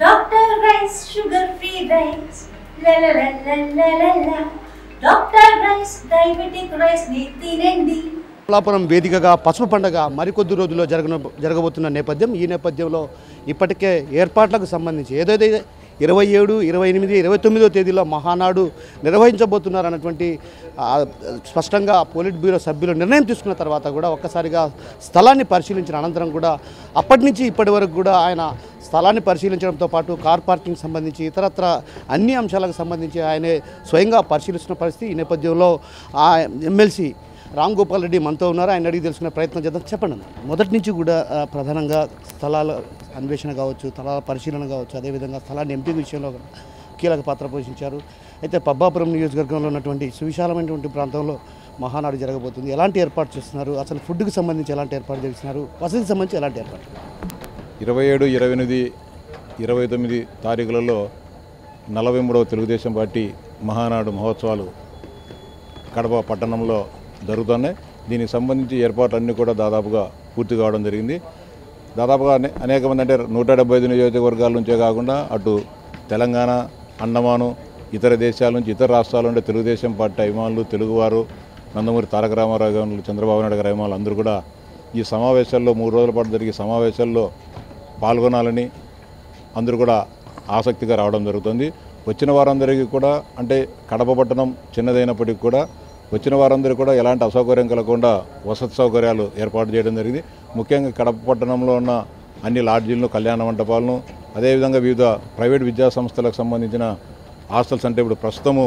Dr. Rice, sugar-free rice, la la la la la la la. Dr. Rice, diabetic rice ని తినండి. కమలాపురం వేదికగా పసుపు పండుగ మరికొద్ది రోజుల్లో జరగబోతున్న నేపథ్యం. ఈ నేపథ్యంలో ఇప్పటికే ఏర్పాట్లకు సంబంధించి ఏదైతే 27, 28, 29వ తేదీలో మహానాడు నిర్వహించబోతున్నారన్నటువంటి స్పష్టంగా పోలిట్ బ్యూరో సభ్యులు నిర్ణయం తీసుకున్న తర్వాత కూడా ఒక్కసారిగా స్థలాన్ని పరిశీలించిన అనంతరం కూడా అప్పటి నుంచి ఇప్పటి వరకు కూడా ఆయన స్థలాన్ని పరిశీలించడంతో పాటు కార్ పార్కింగ్ సంబంధించి ఇతరత్ర అన్ని అంశాలకు సంబంధించి ఆయనే స్వయంగా పరిశీలిస్తున్న పరిస్థితి. ఈ నేపథ్యంలో ఆ ఎమ్మెల్సీ రామ్ గోపాల్ రెడ్డి మనతో ఉన్నారు. ఆయన అడిగి తెలుసుకునే ప్రయత్నం చేద్దాం. చెప్పండి, మొదటి నుంచి కూడా ప్రధానంగా స్థలాల అన్వేషణ కావచ్చు, స్థలాల పరిశీలన కావచ్చు, అదేవిధంగా స్థలాన్ని ఎంపిక విషయంలో కీలక పాత్ర పోషించారు. అయితే పబ్బాపురం నియోజకవర్గంలో ఉన్నటువంటి సువిశాలమైనటువంటి ప్రాంతంలో మహానాడు జరగబోతుంది. ఎలాంటి ఏర్పాటు చేస్తున్నారు? అసలు ఫుడ్కి సంబంధించి ఎలాంటి ఏర్పాటు చేస్తున్నారు? వసతికి సంబంధించి ఎలాంటి ఏర్పాటు? 27, 28, 29 తారీఖులలో 43వ తెలుగుదేశం పార్టీ మహానాడు మహోత్సవాలు కడప పట్టణంలో జరుగుతున్నాయి. దీనికి సంబంధించి ఏర్పాట్లన్నీ కూడా దాదాపుగా పూర్తి కావడం జరిగింది. దాదాపుగా అనేక మంది అంటే 175 నియోజకవర్గాల నుంచే కాకుండా అటు తెలంగాణ, అండమాను, ఇతర దేశాల నుంచి, ఇతర రాష్ట్రాల నుండి తెలుగుదేశం పార్టీ అభిమానులు, తెలుగువారు, నందమూరి తారక రామారావు గారు, చంద్రబాబు నాయుడు గారి అభిమానులు అందరూ కూడా ఈ సమావేశాల్లో 3 రోజుల పాటు జరిగే సమావేశాల్లో పాల్గొనాలని అందరూ కూడా ఆసక్తిగా రావడం జరుగుతుంది. వచ్చిన వారందరికీ కూడా అంటే కడప పట్టణం చిన్నదైనప్పటికీ కూడా వచ్చిన వారందరూ కూడా ఎలాంటి అసౌకర్యం కలగకుండా వసతి సౌకర్యాలు ఏర్పాటు చేయడం జరిగింది. ముఖ్యంగా కడప పట్టణంలో ఉన్న అన్ని లాడ్జీలను, కళ్యాణ మంటపాలను, అదేవిధంగా వివిధ ప్రైవేట్ విద్యా సంస్థలకు సంబంధించిన హాస్టల్స్ అంటే ఇప్పుడు ప్రస్తుతము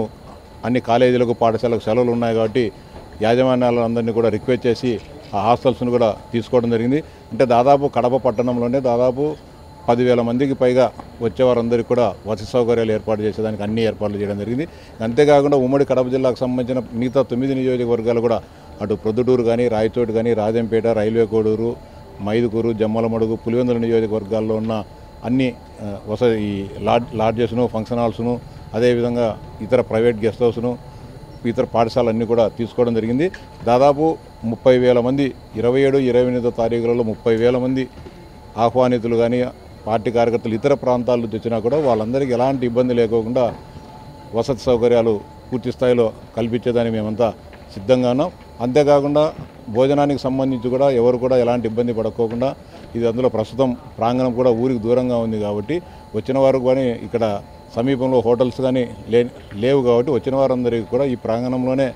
అన్ని కాలేజీలకు, పాఠశాలకు సెలవులు ఉన్నాయి కాబట్టి యాజమాన్యాలందరినీ కూడా రిక్వెస్ట్ చేసి ఆ హాస్టల్స్ను కూడా తీసుకోవడం జరిగింది. అంటే దాదాపు కడప పట్టణంలోనే దాదాపు 10,000 మందికి పైగా వచ్చేవారందరికీ కూడా వసతి సౌకర్యాలు ఏర్పాటు చేసేదానికి అన్ని ఏర్పాట్లు చేయడం జరిగింది. అంతేకాకుండా ఉమ్మడి కడప జిల్లాకు సంబంధించిన మిగతా 9 నియోజకవర్గాలు కూడా అటు ప్రొద్దుటూరు కానీ, రాయచోటు కానీ, రాజంపేట, రైల్వే కోడూరు, మైదుకూరు, జమ్మలమడుగు, పులివెందుల నియోజకవర్గాల్లో ఉన్న అన్ని ఈ లాడ్జెస్ను, ఫంక్షన్ హాల్స్ను, అదేవిధంగా ఇతర ప్రైవేట్ గెస్ట్ హౌస్ను, ఇతర పాఠశాలన్నీ కూడా తీసుకోవడం జరిగింది. దాదాపు 30,000 మంది 27, 28 తారీఖులలో 30,000 మంది ఆహ్వానితులు కానీ, పార్టీ కార్యకర్తలు ఇతర ప్రాంతాల నుంచి వచ్చినా కూడా వాళ్ళందరికీ ఎలాంటి ఇబ్బంది లేకోకుండా వసతి సౌకర్యాలు పూర్తి స్థాయిలో కల్పించేదానికి మేమంతా సిద్ధంగా ఉన్నాం. అంతేకాకుండా భోజనానికి సంబంధించి కూడా ఎవరు కూడా ఎలాంటి ఇబ్బంది పడకోకుండా ఇది అందులో ప్రస్తుతం ప్రాంగణం కూడా ఊరికి దూరంగా ఉంది కాబట్టి వచ్చిన వారు కానీ ఇక్కడ సమీపంలో హోటల్స్ కానీ లేవు కాబట్టి వచ్చిన వారందరికీ కూడా ఈ ప్రాంగణంలోనే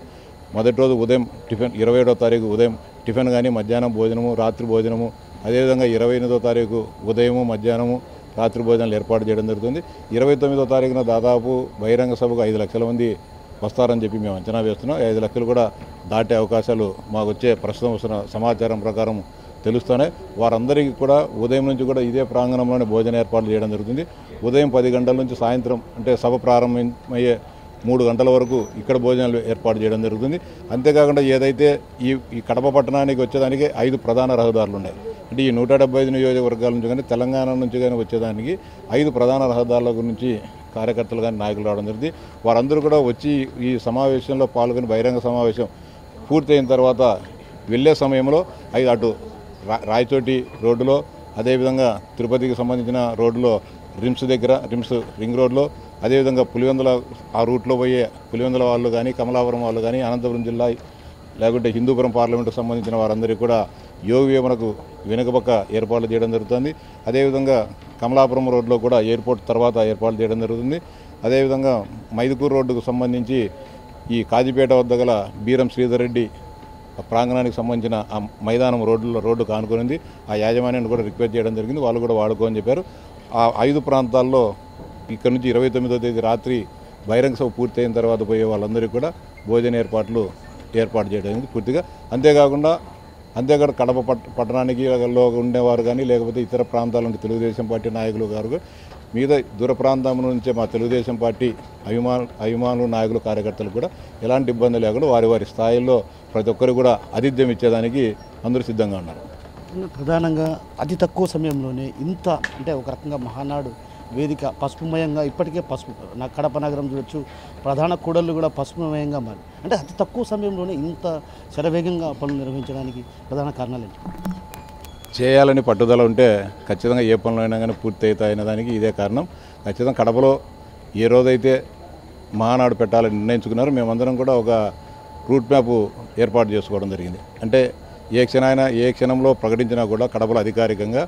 మొదటి రోజు ఉదయం టిఫిన్ 27వ తారీఖు ఉదయం టిఫిన్ కానీ, మధ్యాహ్నం భోజనము, రాత్రి భోజనము, అదేవిధంగా 28వ తారీఖు ఉదయము, మధ్యాహ్నము, రాత్రి భోజనాలు ఏర్పాటు చేయడం జరుగుతుంది. 29వ తారీఖున దాదాపు బహిరంగ సభకు 5 లక్షల మంది వస్తారని చెప్పి మేము అంచనా వేస్తున్నాం. 5 లక్షలు కూడా దాటే అవకాశాలు మాకు వచ్చే ప్రస్తుతం వస్తున్న సమాచారం ప్రకారం తెలుస్తున్నాయి. వారందరికీ కూడా ఉదయం నుంచి కూడా ఇదే ప్రాంగణంలోనే భోజన ఏర్పాట్లు చేయడం జరుగుతుంది. ఉదయం 10 గంటల నుంచి సాయంత్రం అంటే సభ ప్రారంభమయ్యే 3 గంటల వరకు ఇక్కడ భోజనాలు ఏర్పాటు చేయడం జరుగుతుంది. అంతేకాకుండా ఏదైతే ఈ కడప పట్టణానికి వచ్చేదానికి 5 ప్రధాన రహదారులు ఉన్నాయి. అంటే ఈ 175 నియోజకవర్గాల నుంచి కానీ, తెలంగాణ నుంచి కానీ వచ్చేదానికి 5 ప్రధాన రహదారుల గురించి కార్యకర్తలు కానీ, నాయకులు రావడం జరిగింది. వారందరూ కూడా వచ్చి ఈ సమావేశంలో పాల్గొని బహిరంగ సమావేశం పూర్తయిన తర్వాత వెళ్ళే సమయంలో అటు రాయచోటి రోడ్డులో, అదేవిధంగా తిరుపతికి సంబంధించిన రోడ్డులో రిమ్స్ దగ్గర, రిమ్స్ రింగ్ రోడ్లో, అదేవిధంగా పులివెందుల ఆ రూట్లో పోయే పులివెందుల వాళ్ళు కానీ, కమలాపురం వాళ్ళు కానీ, అనంతపురం జిల్లా లేకుంటే హిందూపురం పార్లమెంటుకు సంబంధించిన వారందరికీ కూడా యోగ వేమనకు వెనుకపక్క ఏర్పాట్లు చేయడం జరుగుతుంది. అదేవిధంగా కమలాపురం రోడ్లో కూడా ఎయిర్పోర్ట్ తర్వాత ఏర్పాట్లు చేయడం జరుగుతుంది. అదేవిధంగా మైదుకూరు రోడ్డుకు సంబంధించి ఈ కాజీపేట వద్ద గల బీరం శ్రీధర్ రెడ్డి ప్రాంగణానికి సంబంధించిన ఆ మైదానం రోడ్డు కానుకొనింది. ఆ యాజమాన్యాన్ని కూడా రిక్వెస్ట్ చేయడం జరిగింది. వాళ్ళు కూడా వాడుకోని చెప్పారు. ఆ 5 ప్రాంతాల్లో ఇక్కడ నుంచి 29వ తేదీ రాత్రి బహిరంగ సభ పూర్తయిన తర్వాత పోయే వాళ్ళందరికీ కూడా భోజన ఏర్పాటు చేయడానికి పూర్తిగా. అంతేకాకుండా కడప పట్టణానికి ఉండేవారు కానీ, లేకపోతే ఇతర ప్రాంతాల నుండి తెలుగుదేశం పార్టీ నాయకులు గారు మీద దూర ప్రాంతం నుంచే మా తెలుగుదేశం పార్టీ అభిమానులు, నాయకులు, కార్యకర్తలు కూడా ఎలాంటి ఇబ్బంది లేకుండా వారి స్థాయిలో ప్రతి ఒక్కరు కూడా ఆతిథ్యం ఇచ్చేదానికి అందరూ సిద్ధంగా ఉన్నారు. ప్రధానంగా అతి తక్కువ సమయంలోనే ఇంత అంటే ఒక రకంగా మహానాడు వేదిక పసుపుమయంగా ఇప్పటికే కడప నగరం చూడొచ్చు, ప్రధాన కూడళ్ళు కూడా పసుపుమయంగా మారి అంటే అతి తక్కువ సమయంలోనే ఇంత శరవేగంగా పనులు నిర్వహించడానికి ప్రధాన కారణాలు ఏంటి? చేయాలని పట్టుదల ఉంటే ఖచ్చితంగా ఏ పనులు అయినా కానీ పూర్తి అవుతాయనే దానికి ఇదే కారణం. ఖచ్చితంగా కడపలో ఏ రోజైతే మహానాడు పెట్టాలని నిర్ణయించుకున్నారో మేమందరం కూడా ఒక రూట్ మ్యాప్ ఏర్పాటు చేసుకోవడం జరిగింది. అంటే ఏ క్షణంలో ప్రకటించినా కూడా కడపలో అధికారికంగా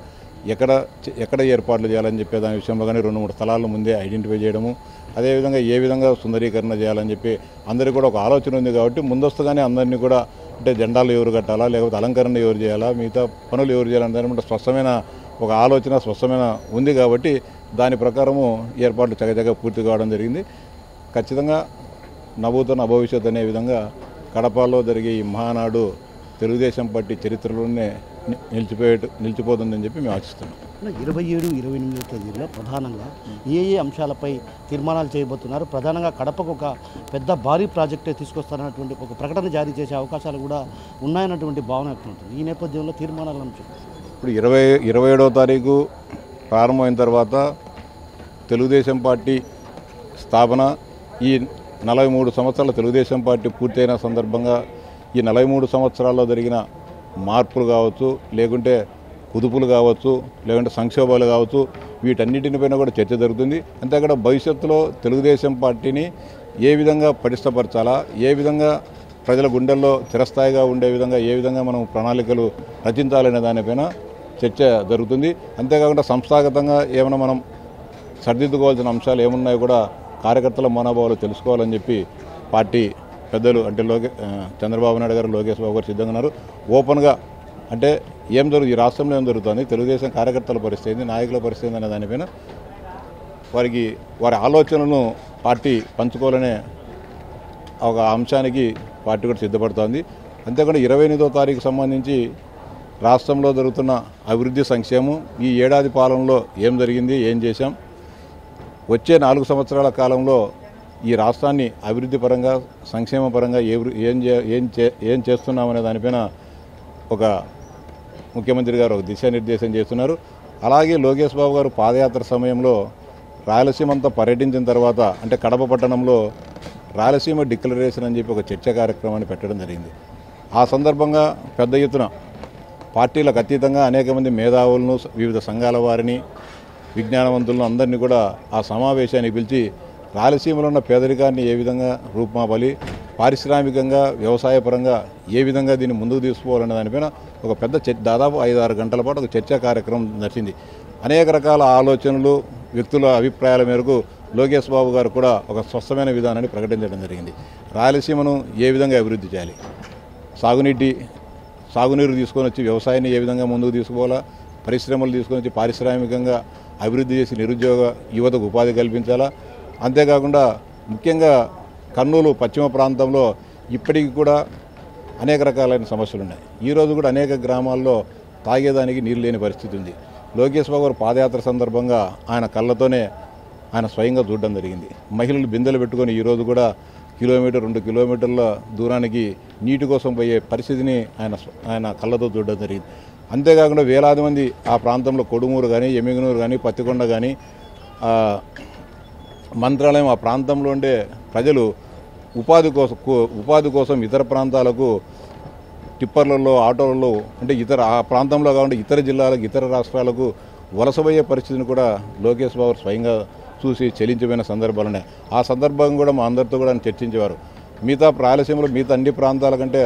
ఎక్కడ ఏర్పాట్లు చేయాలని చెప్పే దాని విషయంలో కానీ 2-3 స్థలాలను ముందే ఐడెంటిఫై చేయడము, అదేవిధంగా ఏ విధంగా సుందరీకరణ చేయాలని చెప్పి అందరికీ కూడా ఒక ఆలోచన ఉంది. కాబట్టి ముందస్తుగానే అందరినీ కూడా అంటే జెండాలు ఎవరు కట్టాలా, లేకపోతే అలంకరణ ఎవరు చేయాలా, మిగతా పనులు ఎవరు చేయాలని దాని స్పష్టమైన ఒక ఆలోచన స్పష్టమైన ఉంది. కాబట్టి దాని ప్రకారము ఏర్పాట్లు చకచక పూర్తి కావడం జరిగింది. ఖచ్చితంగా నభూతో భవిష్యత్ అనే విధంగా కడపలో జరిగే ఈ మహానాడు తెలుగుదేశం పార్టీ చరిత్రలోనే నిలిచిపోతుందని చెప్పి మేము ఆశిస్తున్నాం. 27-28 తేదీల్లో ప్రధానంగా ఏ అంశాలపై తీర్మానాలు చేయబోతున్నారు? ప్రధానంగా కడపకు ఒక పెద్ద భారీ ప్రాజెక్టే తీసుకొస్తారన్నటువంటి ఒక ప్రకటన జారీ చేసే అవకాశాలు కూడా ఉన్నాయన్నటువంటి భావన ఉంటుంది. ఈ నేపథ్యంలో తీర్మానాల అంశం ఇప్పుడు 27వ తారీఖు ప్రారంభమైన తర్వాత తెలుగుదేశం పార్టీ స్థాపన, ఈ 43 సంవత్సరాల తెలుగుదేశం పార్టీ పూర్తయిన సందర్భంగా ఈ 43 సంవత్సరాల్లో జరిగిన మార్పులు కావచ్చు, లేకుంటే కుదుపులు కావచ్చు, లేకుంటే సంక్షోభాలు కావచ్చు, వీటన్నిటిపైన కూడా చర్చ జరుగుతుంది. అంతేకాకుండా భవిష్యత్తులో తెలుగుదేశం పార్టీని ఏ విధంగా పటిష్టపరచాలా, ఏ విధంగా ప్రజల గుండెల్లో చిరస్థాయిగా ఉండే విధంగా ఏ విధంగా మనం ప్రణాళికలు రచించాలనే దానిపైన చర్చ జరుగుతుంది. అంతేకాకుండా సంస్థాగతంగా ఏమైనా మనం సరిదిద్దుకోవాల్సిన అంశాలు ఏమున్నాయో కూడా కార్యకర్తల మనోభావాలు తెలుసుకోవాలని చెప్పి పార్టీ పెద్దలు అంటే చంద్రబాబు నాయుడు గారు, లోకేష్ బాబు గారు సిద్ధంగా ఉన్నారు. ఓపెన్గా అంటే ఈ రాష్ట్రంలో ఏం జరుగుతుంది, తెలుగుదేశం కార్యకర్తల పరిస్థితి, నాయకుల పరిస్థితి అనే దానిపైన వారి ఆలోచనలను పార్టీ పంచుకోవాలనే ఒక అంశానికి పార్టీ కూడా సిద్ధపడుతోంది. అంతేకాకుండా 28వ తారీఖు సంబంధించి రాష్ట్రంలో జరుగుతున్న అభివృద్ధి సంక్షేమం, ఈ ఏడాది పాలనలో ఏం జరిగింది, ఏం చేశాం, వచ్చే 4 సంవత్సరాల కాలంలో ఈ రాష్ట్రాన్ని అభివృద్ధి పరంగా సంక్షేమ పరంగా ఏం చేస్తున్నామనే దానిపైన ఒక ముఖ్యమంత్రి గారు ఒక దిశానిర్దేశం చేస్తున్నారు. అలాగే లోకేష్ బాబు గారు పాదయాత్ర సమయంలో రాయలసీమ అంతా పర్యటించిన తర్వాత అంటే కడప పట్టణంలో రాయలసీమ డిక్లరేషన్ అని చెప్పి ఒక చర్చా కార్యక్రమాన్ని పెట్టడం జరిగింది. ఆ సందర్భంగా పెద్ద ఎత్తున పార్టీలకు అతీతంగా అనేక మంది మేధావులను, వివిధ సంఘాల వారిని, విజ్ఞానవంతులను అందరినీ కూడా ఆ సమావేశానికి పిలిచి రాయలసీమలో ఉన్న పేదరికాన్ని ఏ విధంగా రూపుమాపాలి, పారిశ్రామికంగా వ్యవసాయపరంగా ఏ విధంగా దీన్ని ముందుకు తీసుకోవాలనే దానిపైన ఒక పెద్ద దాదాపు 5-6 గంటల పాటు ఒక చర్చా కార్యక్రమం నడిచింది. అనేక రకాల ఆలోచనలు, వ్యక్తుల అభిప్రాయాల మేరకు లోకేష్ బాబు గారు కూడా ఒక స్పష్టమైన విధానాన్ని ప్రకటించడం జరిగింది. రాయలసీమను ఏ విధంగా అభివృద్ధి చేయాలి, సాగునీరు తీసుకొని వచ్చి వ్యవసాయాన్ని ఏ విధంగా ముందుకు తీసుకోవాలా, పరిశ్రమలు తీసుకొని వచ్చి పారిశ్రామికంగా అభివృద్ధి చేసి నిరుద్యోగ యువతకు ఉపాధి కల్పించాలా, అంతేకాకుండా ముఖ్యంగా కర్నూలు పశ్చిమ ప్రాంతంలో ఇప్పటికీ కూడా అనేక రకాలైన సమస్యలు ఉన్నాయి. ఈరోజు కూడా అనేక గ్రామాల్లో తాగేదానికి నీళ్ళు లేని పరిస్థితి ఉంది. లోకేష్ బాబు గారు పాదయాత్ర సందర్భంగా ఆయన కళ్ళతోనే ఆయన స్వయంగా చూడడం జరిగింది. మహిళలు బిందెలు పెట్టుకొని ఈరోజు కూడా 1-2 కిలోమీటర్ల దూరానికి నీటి కోసం పోయే పరిస్థితిని ఆయన కళ్ళతో చూడడం జరిగింది. అంతేకాకుండా వేలాది మంది ఆ ప్రాంతంలో కొడుమూరు కానీ, ఎమ్మిగనూరు కానీ, పత్తికొండ కానీ, మంత్రాలయం ఆ ప్రాంతంలో ఉండే ప్రజలు ఉపాధి కోసం ఇతర ప్రాంతాలకు టిప్పర్లలో, ఆటోలలో అంటే ఆ ప్రాంతంలో కాకుండా ఇతర జిల్లాలకు, ఇతర రాష్ట్రాలకు వలసపోయే పరిస్థితిని కూడా లోకేష్ బాబు స్వయంగా చూసి చెలించిపోయిన సందర్భాలు ఉన్నాయి. ఆ సందర్భంగా కూడా మా అందరితో కూడా చర్చించేవారు. మిగతా రాయలసీమలో మిగతా అన్ని ప్రాంతాల కంటే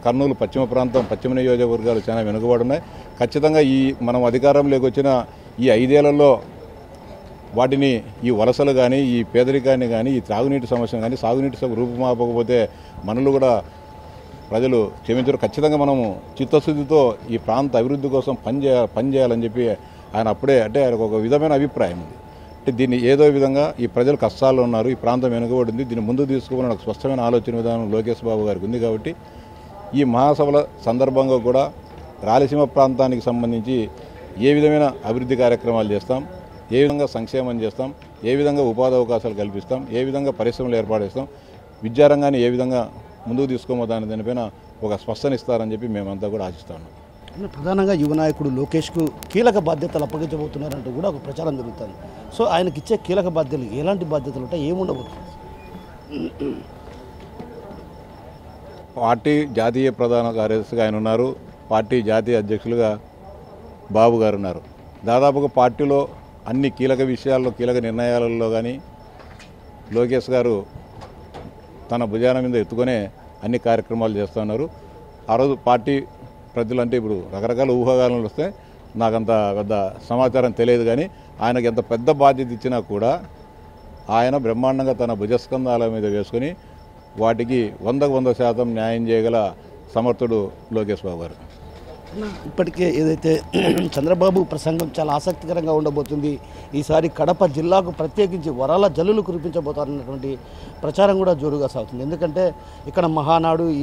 కర్నూలు పశ్చిమ ప్రాంతం, పశ్చిమ నియోజకవర్గాలు చాలా వెనుకబడి ఉన్నాయి. ఖచ్చితంగా మనం అధికారంలోకి వచ్చిన ఈ 5 ఏళ్లలో వాటిని ఈ వలసలు కానీ, ఈ పేదరికాన్ని కానీ, ఈ త్రాగునీటి సమస్యను కానీ, సాగునీటి రూపుమాపకపోతే మనలు కూడా ప్రజలు క్షమించరు. ఖచ్చితంగా మనము చిత్తశుద్ధితో ఈ ప్రాంత అభివృద్ధి కోసం పనిచేయాలని చెప్పి ఆయన అప్పుడే అంటే ఆయనకు ఒక విధమైన అభిప్రాయం ఉంది. అంటే దీన్ని ఏదో విధంగా ఈ ప్రజలు కష్టాల్లో ఉన్నారు, ఈ ప్రాంతం వెనుకబడింది, దీన్ని ముందుకు తీసుకోవాలని ఒక స్పష్టమైన ఆలోచన విధానం లోకేష్ బాబు గారికి ఉంది. కాబట్టి ఈ మహాసభల సందర్భంగా కూడా రాయలసీమ ప్రాంతానికి సంబంధించి ఏ విధమైన అభివృద్ధి కార్యక్రమాలు చేస్తాం, ఏ విధంగా సంక్షేమం చేస్తాం, ఏ విధంగా ఉపాధి అవకాశాలు కల్పిస్తాం, ఏ విధంగా పరిశ్రమలు ఏర్పాటు చేస్తాం, విద్యారంగాన్ని ఏ విధంగా ముందుకు తీసుకోమోదాని దానిపైన ఒక స్పష్టన ఇస్తారని చెప్పి మేమంతా కూడా ఆశిస్తాము. ప్రధానంగా యువ నాయకుడు లోకేష్కు కీలక బాధ్యతలు అప్పగించబోతున్నారంటూ కూడా ఒక ప్రచారం జరుగుతుంది. సో ఆయనకి ఇచ్చే కీలక బాధ్యతలు ఎలాంటి బాధ్యతలు ఉంటాయి, ఏముండబోతుంది? పార్టీ జాతీయ ప్రధాన కార్యదర్శిగా ఆయన ఉన్నారు. పార్టీ జాతీయ అధ్యక్షులుగా బాబు గారు ఉన్నారు. దాదాపుగా పార్టీలో అన్ని కీలక విషయాల్లో, కీలక నిర్ణయాలలో కానీ లోకేష్ గారు తన భుజాన మీద ఎత్తుకొనే అన్ని కార్యక్రమాలు చేస్తున్నారు. ఆ రోజు పార్టీ ప్రజలు అంటే ఇప్పుడు రకరకాల ఊహాగానాలు వస్తే నాకంత పెద్ద సమాచారం తెలియదు, కానీ ఆయనకు ఎంత పెద్ద బాధ్యత ఇచ్చినా కూడా ఆయన బ్రహ్మాండంగా తన భుజస్కంధాల మీద వేసుకొని వాటికి 100% న్యాయం చేయగల సమర్థుడు లోకేష్ బాబు గారు. ఇప్పటికే ఏదైతే చంద్రబాబు ప్రసంగం చాలా ఆసక్తికరంగా ఉండబోతుంది, ఈసారి కడప జిల్లాకు ప్రత్యేకించి వరాల జల్లులు కురిపించబోతారన్నటువంటి ప్రచారం కూడా జోరుగా సాగుతుంది. ఎందుకంటే ఇక్కడ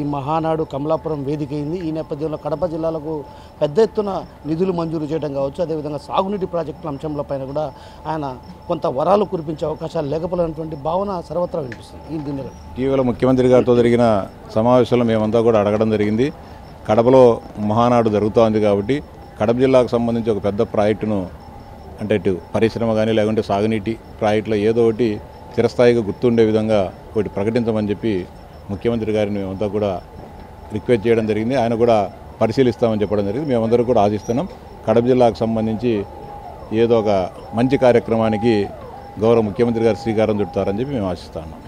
ఈ మహానాడు కమలాపురం వేదిక అయింది. ఈ నేపథ్యంలో కడప జిల్లాలకు పెద్ద ఎత్తున నిధులు మంజూరు చేయడం కావచ్చు, అదేవిధంగా సాగునీటి ప్రాజెక్టుల అంశంలపైన కూడా ఆయన కొంత వరాలు కురిపించే అవకాశాలు లేకపోయినటువంటి భావన సర్వత్రా వినిపిస్తుంది. ఈ దీన్ని ఇటీవల ముఖ్యమంత్రి గారితో జరిగిన సమావేశంలో మేమంతా కూడా అడగడం జరిగింది. కడపలో మహానాడు జరుగుతోంది కాబట్టి కడప జిల్లాకు సంబంధించి ఒక పెద్ద ప్రాజెక్టును, అంటే ఇటు పరిశ్రమ కానీ లేకుంటే సాగునీటి ప్రాజెక్టులో ఏదో ఒకటి చిరస్థాయిగా గుర్తుండే విధంగా ఒకటి ప్రకటించమని చెప్పి ముఖ్యమంత్రి గారిని మేమంతా కూడా రిక్వెస్ట్ చేయడం జరిగింది. ఆయన కూడా పరిశీలిస్తామని చెప్పడం జరిగింది. మేమందరూ కూడా ఆశిస్తున్నాం కడప జిల్లాకు సంబంధించి ఏదో ఒక మంచి కార్యక్రమానికి గౌరవ ముఖ్యమంత్రి గారు శ్రీకారం చుడతారని చెప్పి మేము ఆశిస్తున్నాం.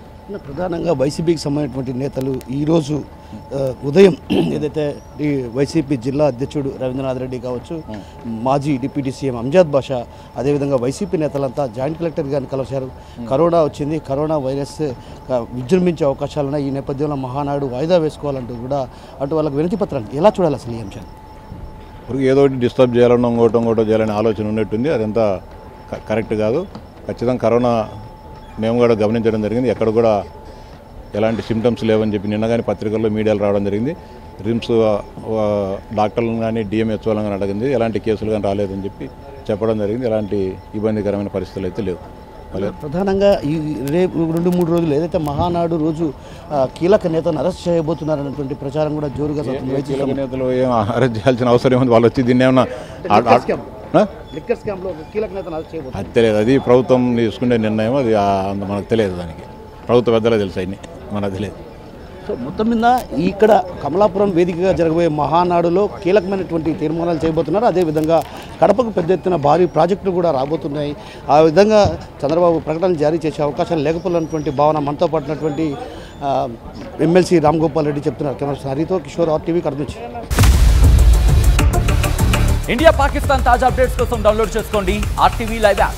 ప్రధానంగా వైసీపీకి సంబంధించినటువంటి నేతలు ఈరోజు ఉదయం ఏదైతే ఈ వైసీపీ జిల్లా అధ్యక్షుడు రవీంద్రనాథ్ రెడ్డి కావచ్చు, మాజీ డిప్యూటీ సీఎం అంజాద్ బాషా, అదేవిధంగా వైసీపీ నేతలంతా జాయింట్ కలెక్టర్ గారిని కలిశారు. కరోనా వచ్చింది, కరోనా వైరస్ విజృంభించే అవకాశాలున్నాయి, ఈ నేపథ్యంలో మహానాడు వాయిదా వేసుకోవాలంటూ కూడా అటు వాళ్ళకి వినతి పత్రాన్ని ఎలా చూడాలి అసలు ఈ అంశాన్ని? ఇప్పుడు ఏదో ఒకటి డిస్టర్బ్ చేయాలన్నా ఇంకోటో చేయాలనే ఆలోచన ఉన్నట్టుంది. అదంతా కరెక్ట్ కాదు. ఖచ్చితంగా కరోనా మేము కూడా గమనించడం జరిగింది. ఎక్కడ కూడా ఎలాంటి సిమ్టమ్స్ లేవని చెప్పి నిన్న కానీ పత్రికల్లో మీడియాలో రావడం జరిగింది. రిమ్స్ డాక్టర్లను కానీ డిఎంహెచ్ఓలను కానీ అడిగింది, ఎలాంటి కేసులు కానీ రాలేదని చెప్పి చెప్పడం జరిగింది. ఎలాంటి ఇబ్బందికరమైన పరిస్థితులు అయితే లేవు. ప్రధానంగా ఈ రేపు 2-3 రోజులు ఏదైతే మహానాడు రోజు కీలక నేతను అరెస్ట్ చేయబోతున్నారన్నటువంటి ప్రచారం కూడా జోరుగా సాగుతుంది. కీలక నేతలు ఏం అరెస్ట్ చేయాల్సిన అవసరం ఏముంది? వాళ్ళు వచ్చి దీన్ని ఏమన్నా అది తెలియదు. అది ప్రభుత్వం తీసుకునే నిర్ణయం, అది మనకు తెలియదు. దానికి ప్రభుత్వ పెద్దలే తెలుసు, అన్ని మనకు తెలియదు. సో మొత్తం మీద ఇక్కడ కమలాపురం వేదికగా జరగబోయే మహానాడులో కీలకమైనటువంటి తీర్మానాలు చేయబోతున్నారు. అదేవిధంగా కడపకు పెద్ద ఎత్తున భారీ ప్రాజెక్టులు కూడా రాబోతున్నాయి. ఆ విధంగా చంద్రబాబు ప్రకటన జారీ చేసే అవకాశాలు లేకపోయినటువంటి భావన మనతో పాటున్నటువంటి ఎమ్మెల్సీ రామ్ గోపాల్ రెడ్డి చెప్తున్నారు. కెమెరా హరితో కిషోర్, RTV కడప నుంచి. ఇండియా పాకిస్తాన్ తాజా అప్డేట్స్ కోసం డౌన్లోడ్ చేసుకోండి RTV లైవ్ యాప్.